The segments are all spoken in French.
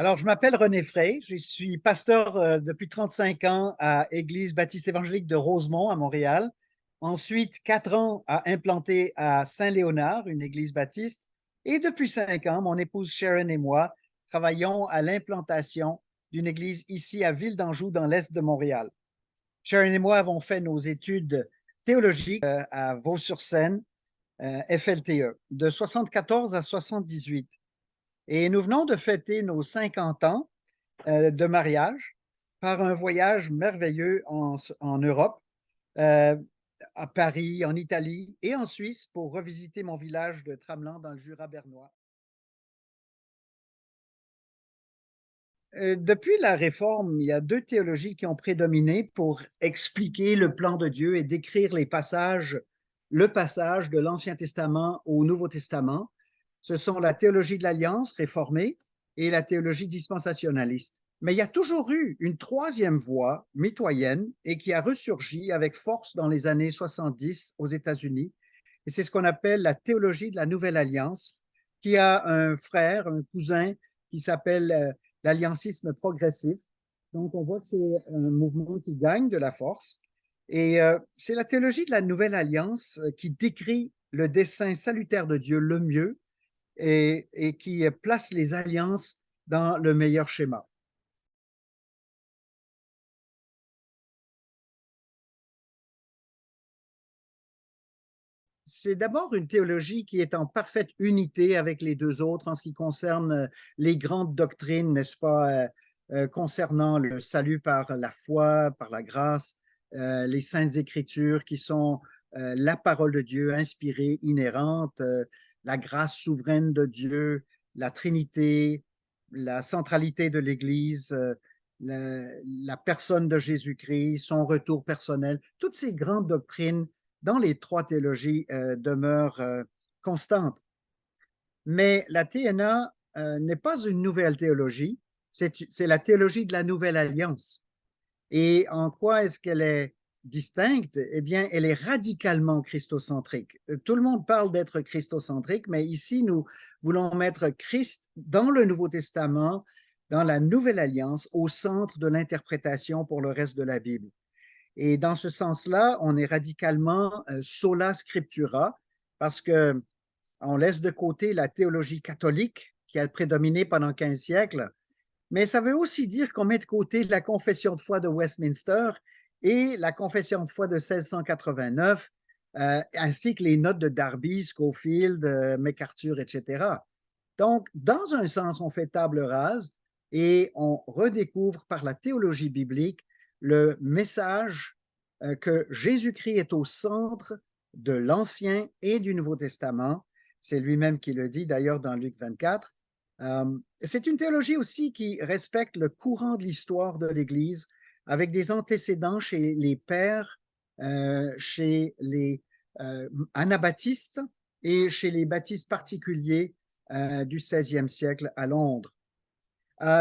Alors, je m'appelle René Frey, je suis pasteur depuis 35 ans à Église baptiste évangélique de Rosemont à Montréal. Ensuite, 4 ans à implanter à Saint-Léonard, une église baptiste. Et depuis 5 ans, mon épouse Sharon et moi travaillons à l'implantation d'une église ici à Ville d'Anjou, dans l'est de Montréal. Sharon et moi avons fait nos études théologiques à Vaux-sur-Seine, FLTE, de 74 à 78. Et nous venons de fêter nos 50 ans de mariage par un voyage merveilleux en Europe, euh, à Paris, en Italie et en Suisse pour revisiter mon village de Tramelan dans le Jura bernois. Depuis la Réforme, il y a deux théologies qui ont prédominé pour expliquer le plan de Dieu et décrire le passage de l'Ancien Testament au Nouveau Testament. Ce sont la théologie de l'Alliance réformée et la théologie dispensationaliste. Mais il y a toujours eu une troisième voie mitoyenne et qui a ressurgi avec force dans les années 70 aux États-Unis. Et c'est ce qu'on appelle la théologie de la Nouvelle Alliance, qui a un frère, un cousin qui s'appelle l'alliancisme progressif. Donc, on voit que c'est un mouvement qui gagne de la force. Et c'est la théologie de la Nouvelle Alliance qui décrit le dessein salutaire de Dieu le mieux et qui place les alliances dans le meilleur schéma. C'est d'abord une théologie qui est en parfaite unité avec les deux autres en ce qui concerne les grandes doctrines, n'est-ce pas, concernant le salut par la foi, par la grâce, les saintes écritures qui sont la parole de Dieu inspirée, inhérente, la grâce souveraine de Dieu, la Trinité, la centralité de l'Église, la personne de Jésus-Christ, son retour personnel, toutes ces grandes doctrines dans les trois théologies demeurent constantes. Mais la TNA n'est pas une nouvelle théologie, c'est la théologie de la Nouvelle Alliance. Et en quoi est-ce qu'elle est distincte? Eh bien, elle est radicalement christocentrique. Tout le monde parle d'être christocentrique, mais ici, nous voulons mettre Christ dans le Nouveau Testament, dans la Nouvelle Alliance, au centre de l'interprétation pour le reste de la Bible. Et dans ce sens-là, on est radicalement sola scriptura parce que on laisse de côté la théologie catholique qui a prédominé pendant 15 siècles, mais ça veut aussi dire qu'on met de côté la confession de foi de Westminster et la confession de foi de 1689, ainsi que les notes de Darby, Scofield, MacArthur, etc. Donc, dans un sens, on fait table rase et on redécouvre par la théologie biblique le message que Jésus-Christ est au centre de l'Ancien et du Nouveau Testament. C'est lui-même qui le dit d'ailleurs dans Luc 24. C'est une théologie aussi qui respecte le courant de l'histoire de l'Église avec des antécédents chez les pères, chez les anabaptistes et chez les baptistes particuliers du 16e siècle à Londres.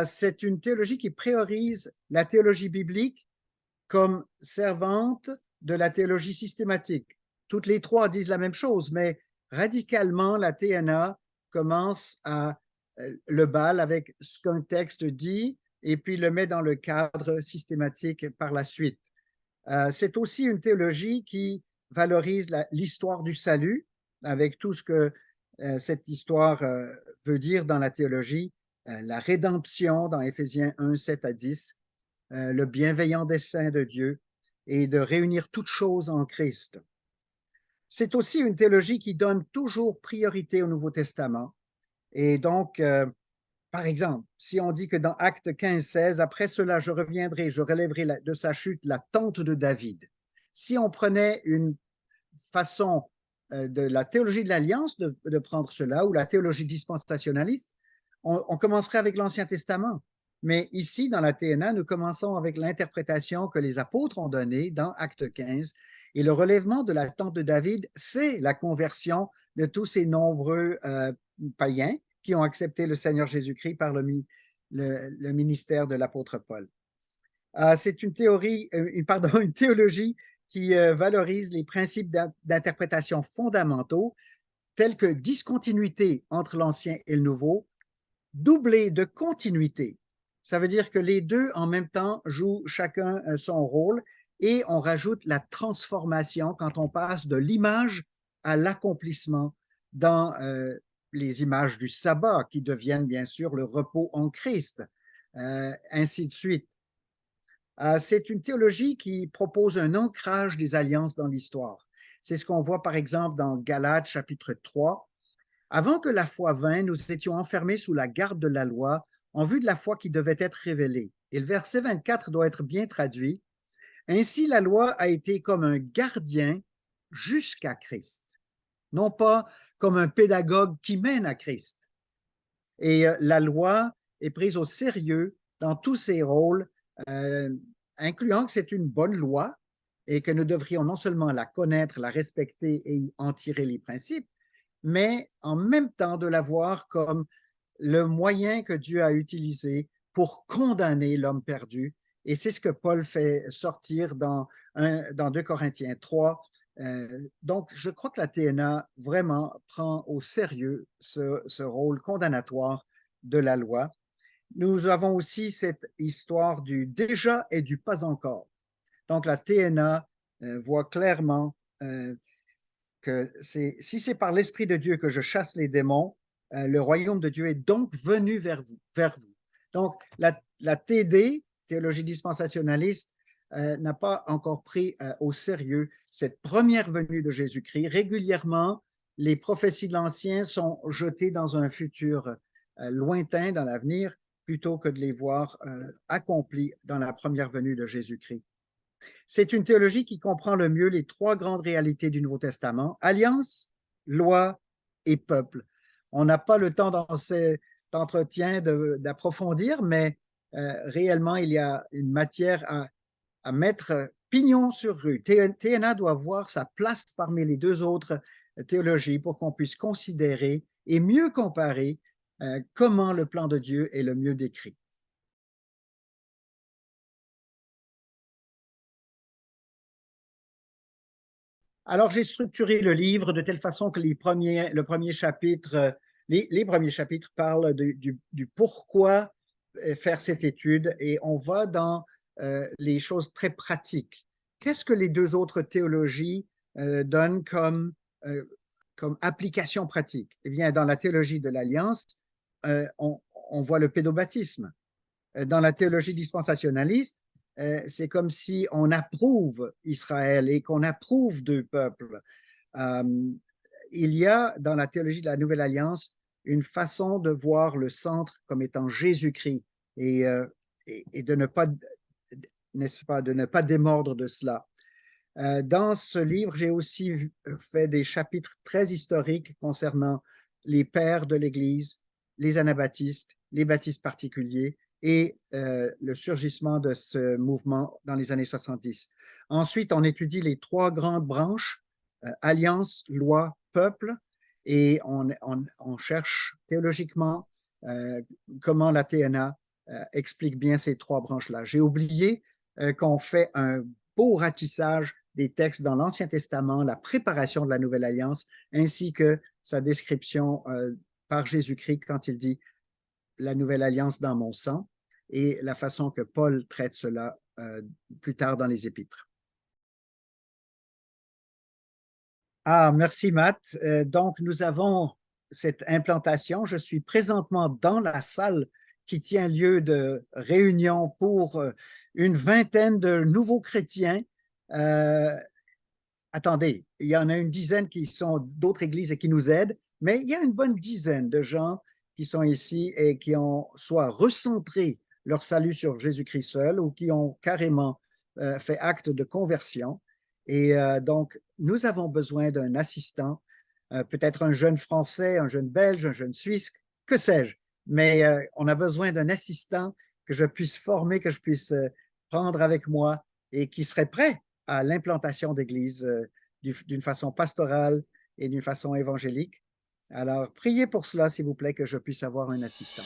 C'est une théologie qui priorise la théologie biblique comme servante de la théologie systématique. Toutes les trois disent la même chose, mais radicalement, la TNA commence à le bal avec ce qu'un texte dit et puis le met dans le cadre systématique par la suite. C'est aussi une théologie qui valorise l'histoire du salut avec tout ce que cette histoire veut dire dans la théologie, la rédemption dans Éphésiens 1, 7 à 10, le bienveillant dessein de Dieu et de réunir toutes choses en Christ. C'est aussi une théologie qui donne toujours priorité au Nouveau Testament. Et donc, par exemple, si on dit que dans Acte 15, 16, après cela, je reviendrai, je relèverai de sa chute la tente de David. Si on prenait une façon de la théologie de l'Alliance de prendre cela, ou la théologie dispensationaliste, on commencerait avec l'Ancien Testament. Mais ici, dans la TNA, nous commençons avec l'interprétation que les apôtres ont donnée dans Acte 15. Et le relèvement de la tente de David, c'est la conversion de tous ces nombreux païens qui ont accepté le Seigneur Jésus-Christ par le ministère de l'apôtre Paul. C'est une une théologie qui valorise les principes d'interprétation fondamentaux tels que discontinuité entre l'Ancien et le Nouveau, doublé de continuité. Ça veut dire que les deux en même temps jouent chacun son rôle et on rajoute la transformation quand on passe de l'image à l'accomplissement dans les images du sabbat qui deviennent bien sûr le repos en Christ, ainsi de suite. C'est une théologie qui propose un ancrage des alliances dans l'histoire. C'est ce qu'on voit par exemple dans Galates chapitre 3. Avant que la foi vînt, nous étions enfermés sous la garde de la loi en vue de la foi qui devait être révélée. Et le verset 24 doit être bien traduit. Ainsi, la loi a été comme un gardien jusqu'à Christ, non pas comme un pédagogue qui mène à Christ. Et la loi est prise au sérieux dans tous ses rôles, incluant que c'est une bonne loi et que nous devrions non seulement la connaître, la respecter et en tirer les principes, mais en même temps de la voir comme le moyen que Dieu a utilisé pour condamner l'homme perdu. Et c'est ce que Paul fait sortir dans 2 Corinthiens 3. Donc, je crois que la TNA vraiment prend au sérieux ce rôle condamnatoire de la loi. Nous avons aussi cette histoire du déjà et du pas encore. Donc, la TNA voit clairement que si c'est par l'Esprit de Dieu que je chasse les démons, le royaume de Dieu est donc venu vers vous. Donc, la TD, théologie dispensationaliste, n'a pas encore pris au sérieux cette première venue de Jésus-Christ. Régulièrement, les prophéties de l'Ancien sont jetées dans un futur lointain, dans l'avenir, plutôt que de les voir accomplies dans la première venue de Jésus-Christ. C'est une théologie qui comprend le mieux les trois grandes réalités du Nouveau Testament, alliance, loi et peuple. On n'a pas le temps dans cet entretien d'approfondir, mais réellement, il y a une matière à mettre pignon sur rue. TNA doit voir sa place parmi les deux autres théologies pour qu'on puisse considérer et mieux comparer comment le plan de Dieu est le mieux décrit. Alors, j'ai structuré le livre de telle façon que le premier chapitre, les premiers chapitres parlent du pourquoi faire cette étude et on va dans les choses très pratiques. Qu'est-ce que les deux autres théologies donnent comme application pratique? Eh bien, dans la théologie de l'Alliance, on voit le pédobaptisme. Dans la théologie dispensationaliste, c'est comme si on approuve Israël et qu'on approuve deux peuples. Il y a dans la théologie de la Nouvelle Alliance une façon de voir le centre comme étant Jésus-Christ et de ne pas, n'est-ce pas, de ne pas démordre de cela. Dans ce livre, j'ai aussi fait des chapitres très historiques concernant les pères de l'Église, les anabaptistes, les baptistes particuliers et le surgissement de ce mouvement dans les années 70. Ensuite, on étudie les trois grandes branches, alliance, loi, peuple, et on cherche théologiquement comment la TNA explique bien ces trois branches-là. J'ai oublié qu'on fait un beau ratissage des textes dans l'Ancien Testament, la préparation de la Nouvelle Alliance, ainsi que sa description par Jésus-Christ quand il dit la Nouvelle Alliance dans mon sang et la façon que Paul traite cela plus tard dans les Épîtres. Ah, merci Matt. Donc, nous avons cette implantation. Je suis présentement dans la salle qui tient lieu de réunion pour une vingtaine de nouveaux chrétiens. Attendez, il y en a une dizaine qui sont d'autres églises et qui nous aident, mais il y a une bonne dizaine de gens qui sont ici et qui ont soit recentré leur salut sur Jésus-Christ seul ou qui ont carrément fait acte de conversion. Et donc, nous avons besoin d'un assistant, peut-être un jeune Français, un jeune Belge, un jeune Suisse, que sais-je. Mais on a besoin d'un assistant que je puisse former, que je puisse prendre avec moi et qui serait prêt à l'implantation d'églises d'une façon pastorale et d'une façon évangélique. Alors, priez pour cela, s'il vous plaît, que je puisse avoir un assistant.